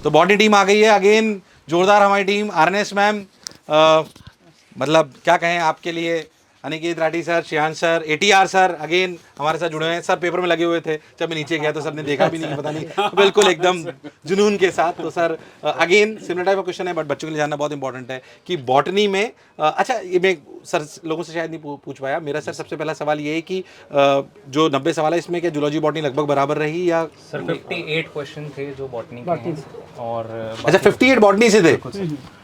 तो body team आ गई है अगेन, जोरदार हमारी टीम। आरएनएस मैम, मतलब क्या कहें आपके लिए, Aniket Rathi sir, Shiyan sir, ATR sir again हमारे साथ जुड़े हुए हैं। सर पेपर में लगे हुए थे, जब मैं नीचे गया तो सर ने देखा भी नहीं, पता नहीं, बिल्कुल एकदम जुनून के साथ। तो sir again similar type of question है, बट बच्चों के लिए जानना बहुत इंपॉर्टेंट है कि बॉटनी में अच्छा, ये मैं सर लोगों से शायद नहीं पूछ पाया। मेरा सर सबसे पहला सवाल ये है कि जो 90 सवाल है इसमें क्या जूलॉजी बॉटनी लगभग बराबर रही या? सर 58 क्वेश्चन थे जो बॉटनी के हैं, और अच्छा 58 बॉटनी से थे।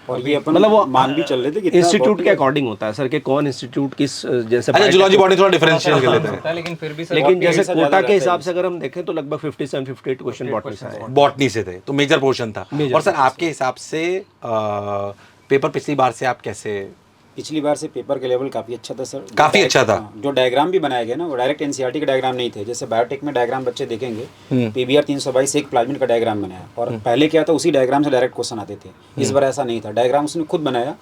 और ये अपन मतलब वो मान भी चल रहे थे कि इंस्टीट्यूट के अकॉर्डिंग होता है सर कि कौन इंस्टीट्यूट किस जैसे अच्छा जूलॉजी बॉटनी थोड़ा डिफरेंशियल कर लेते हैं, होता है, लेकिन फिर भी सर लेकिन जैसे से कोटा ज्यादा के रहता हिसाब से अगर हम देखें तो लगभग 57-58 क्वेश्चन बॉटनी से आए। बॉटनी से थे, तो मेजर पोर्शन था। और सर आपके हिसाब से पेपर पिछली बार से आप कैसे? पिछली बार से पेपर के लेवल काफ़ी अच्छा था सर। काफी अच्छा था। जो डायग्राम भी बनाए गए ना वो डायरेक्ट एनसीईआरटी के डायग्राम नहीं थे। जैसे बायोटेक में डायग्राम बच्चे देखेंगे, पीबीआर 322 एक प्लाज्मिड का डायग्राम बनाया, और पहले क्या था उसी डायग्राम से डायरेक्ट क्वेश्चन आते थे। इस बार ऐसा नहीं था, डायग्राम उसने खुद बनाया।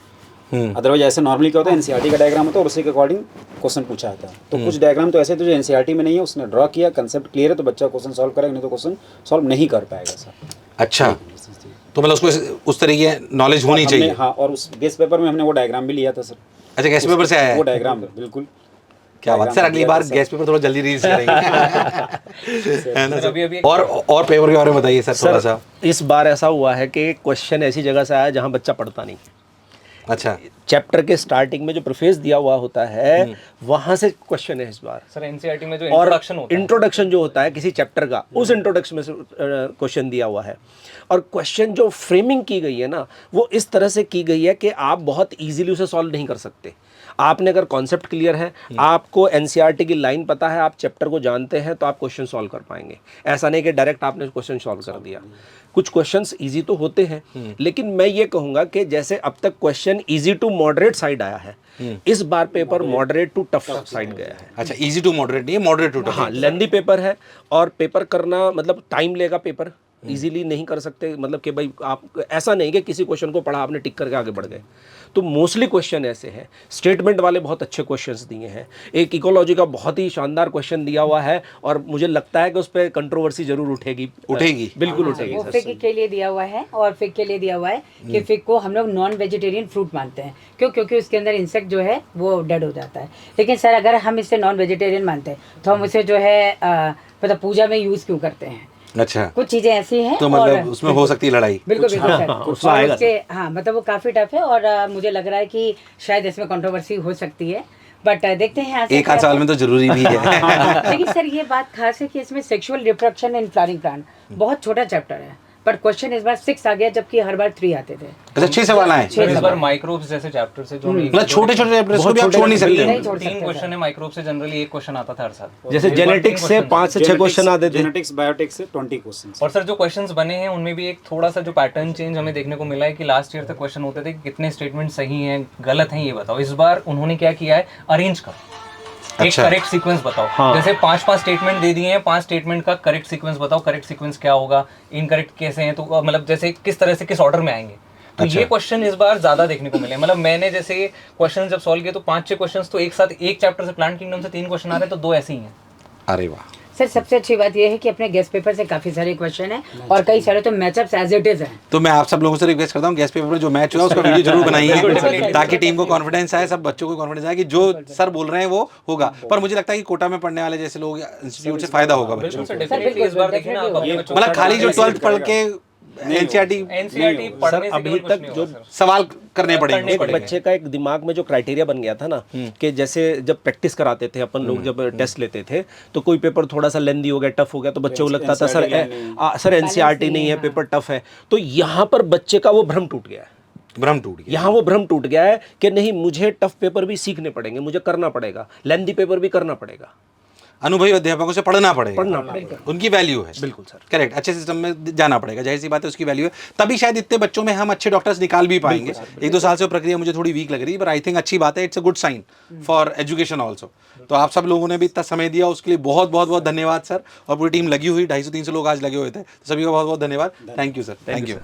अदरवाइज ऐसे नॉर्मली क्या होता है, एनसीईआरटी का डायग्राम होता है और उसी के अकॉर्डिंग क्वेश्चन पूछा जाता है। तो कुछ डायग्राम तो ऐसे थे जो एनसीईआरटी में नहीं है, उसने ड्रॉ किया, कंसेप्ट क्लियर है तो बच्चा क्वेश्चन सॉल्व करेगा, नहीं तो क्वेश्चन सॉल्व नहीं कर पाएगा सर। अच्छा, तो मतलब उसको उस तरीके नॉलेज होनी चाहिए। हाँ, और उस गेस्ट पेपर में हमने वो डायग्राम भी लिया था सर। अच्छा गेस्ट पेपर से आया है वो डायग्राम बिल्कुल। क्या बात सर, अगली बार गेस्ट पेपर थोड़ा जल्दी रिलीज करेंगे है ना सर? और पेपर के बारे में बताइए सर थोड़ा सा। इस बार ऐसा हुआ है कि क्वेश्चन ऐसी जगह से आया जहां बच्चा पढ़ता नहीं। अच्छा, चैप्टर के स्टार्टिंग में जो प्रीफेस दिया हुआ होता है वहां से क्वेश्चन है इस बार। सर एनसीईआरटी में जो और इंट्रोडक्शन होता है, इंट्रोडक्शन जो होता है किसी चैप्टर का, उस इंट्रोडक्शन में से क्वेश्चन दिया हुआ है। और क्वेश्चन जो फ्रेमिंग की गई है ना, वो इस तरह से की गई है कि आप बहुत इजीली उसे सॉल्व नहीं कर सकते। आपने अगर कॉन्सेप्ट क्लियर है, आपको एनसीईआरटी की लाइन पता है, आप चैप्टर को जानते हैं, तो आप क्वेश्चन सॉल्व कर पाएंगे। ऐसा नहीं कि डायरेक्ट आपने क्वेश्चन सॉल्व कर दिया। कुछ क्वेश्चंस इजी तो होते हैं, लेकिन मैं ये कहूँगा कि जैसे अब तक question easy to moderate side आया है, इस बार paper moderate to tough side गया है। अच्छा इजी टू मॉडरेट नहीं है, मॉडरेट टू टफ। हाँ, लेंदी पेपर है, और पेपर करना मतलब टाइम लेगा। पेपर इजीली नहीं कर सकते, मतलब कि भाई आप ऐसा नहीं कि किसी क्वेश्चन को पढ़ा आपने टिक करके आगे बढ़ गए। तो मोस्टली क्वेश्चन ऐसे हैं। स्टेटमेंट वाले बहुत अच्छे क्वेश्चंस दिए हैं। एक इकोलॉजी का बहुत ही शानदार क्वेश्चन दिया हुआ है, और मुझे लगता है कि उस पर कंट्रोवर्सी जरूर उठेगी। बिल्कुल उठेगी वो सर। फिग के लिए दिया हुआ है, और फिग के लिए दिया हुआ है कि फिग को हम लोग नॉन वेजिटेरियन फ्रूट मानते हैं। क्यों? क्योंकि उसके अंदर इंसेक्ट जो है वो डेड हो जाता है। लेकिन सर अगर हम इसे नॉन वेजिटेरियन मानते हैं तो हम उसे जो है मतलब पूजा में यूज़ क्यों करते हैं? अच्छा, कुछ चीजें ऐसी हैं, तो मतलब उसमें हो सकती है लड़ाई। बिल्कुल बिल्कुल सर। उसमें और आएगा उसके हाँ मतलब वो काफी टफ है, और मुझे लग रहा है कि शायद इसमें कंट्रोवर्सी हो सकती है, बट देखते हैं आगे एक आध साल में तो जरूरी भी है। लेकिन सर ये बात खास है कि इसमें sexual reproduction in flowering plant बहुत छोटा चैप्टर है, बट क्वेश्चन इस बार 6 आ गया, जबकि हर बार 3 आते थे। अच्छा 6 सवाल आए सर इस बार माइक्रोब्स जैसे चैप्टर से जो मतलब छोटे छोटे चैप्टर्स को भी आप छोड़ नहीं सकते। नहीं छोड़ 3 सकते क्वेश्चन है माइक्रोब से, जनरली एक क्वेश्चन आता था हर साल। जैसे जेनेटिक्स से 5 से 6 क्वेश्चन आते थे। जेनेटिक्स बायोटेक से 20 क्वेश्चन। और सर जो क्वेश्चंस बने हैं उनमें भी एक थोड़ा सा जो पैटर्न चेंज हमें देखने को मिला है कि लास्ट ईयर तक क्वेश्चन होते थे कि कितने स्टेटमेंट सही हैं गलत हैं ये बताओ। इस बार उन्होंने क्या किया है, अरेंज करो, एक अच्छा। करेक्ट सीक्वेंस बताओ। हाँ। जैसे 5 स्टेटमेंट दे दिए हैं, 5 स्टेटमेंट का करेक्ट सीक्वेंस बताओ। करेक्ट सीक्वेंस क्या होगा, इनकरेक्ट कैसे हैं, तो मतलब जैसे किस तरह से किस ऑर्डर में आएंगे। तो ये क्वेश्चन इस बार ज्यादा देखने को मिले। मतलब मैंने जैसे क्वेश्चन जब सॉल्व किए तो 5-6 क्वेश्चन तो एक साथ, एक चैप्टर से प्लांट किंगडम से 3 क्वेश्चन आ रहे हैं, तो 2 ऐसे ही हैं। अरे वाह सर सबसे अच्छी बात यह है कि अपने गेस्ट पेपर से काफी सारे क्वेश्चन हैं, और कई सारे तो मैचअप्स एज इट इज हैं। तो मैं आप सब लोगों से रिक्वेस्ट करता हूँ गेस्ट पेपर में जो मैच हुआ उसका वीडियो जरूर बनाइए, ताकि टीम को कॉन्फिडेंस आए, सब बच्चों को कॉन्फिडेंस आए कि जो सर बोल रहे हैं वो होगा। पर मुझे लगता है कि कोटा में पढ़ने वाले जैसे लोग इंस्टीट्यूट से फायदा होगा बच्चों बिल्कुल को। सर, डेफिनेटली इस बार देखिए ना आप अपने बच्चों मतलब खाली जो 12th पढ़ के एनसीईआरटी एनसीईआरटी पढ़ने से अभी केवल कुछ तक नहीं जो होगा सर। सवाल करने पड़ेंगे। एक बच्चे का एक दिमाग में जो क्राइटेरिया बन गया था ना, कि जैसे जब प्रैक्टिस कराते थे अपन लोग, जब टेस्ट लेते थे, तो कोई पेपर थोड़ा सा लेंदी हो गया, टफ हो गया, तो बच्चे को लगता था सर एनसीईआरटी नहीं है, पेपर टफ है। तो यहाँ पर बच्चे का वो भ्रम टूट गया है। भ्रम टूट गया। यहाँ वो भ्रम टूट गया है कि नहीं, मुझे टफ पेपर भी सीखने पड़ेंगे, मुझे करना पड़ेगा, लेंदी पेपर भी करना पड़ेगा, अनुभवी अध्यापकों से पढ़ना पड़ेगा, पड़ेगा। उनकी वैल्यू है। बिल्कुल सर, करेक्ट, अच्छे सिस्टम में जाना पड़ेगा, जाहिर सी बात है उसकी वैल्यू है। तभी शायद इतने बच्चों में हम अच्छे डॉक्टर्स निकाल भी पाएंगे। 1-2 साल से वो प्रक्रिया मुझे थोड़ी वीक लग रही है, पर आई थिंक अच्छी बात है, it's a good sign for education also. तो आप सब लोगों ने भी इतना समय दिया उसके लिए बहुत बहुत बहुत धन्यवाद सर। और पूरी टीम लगी हुई, 250-300 लोग आज लगे हुए थे, तो सभी का बहुत बहुत धन्यवाद। Thank you sir, thank you.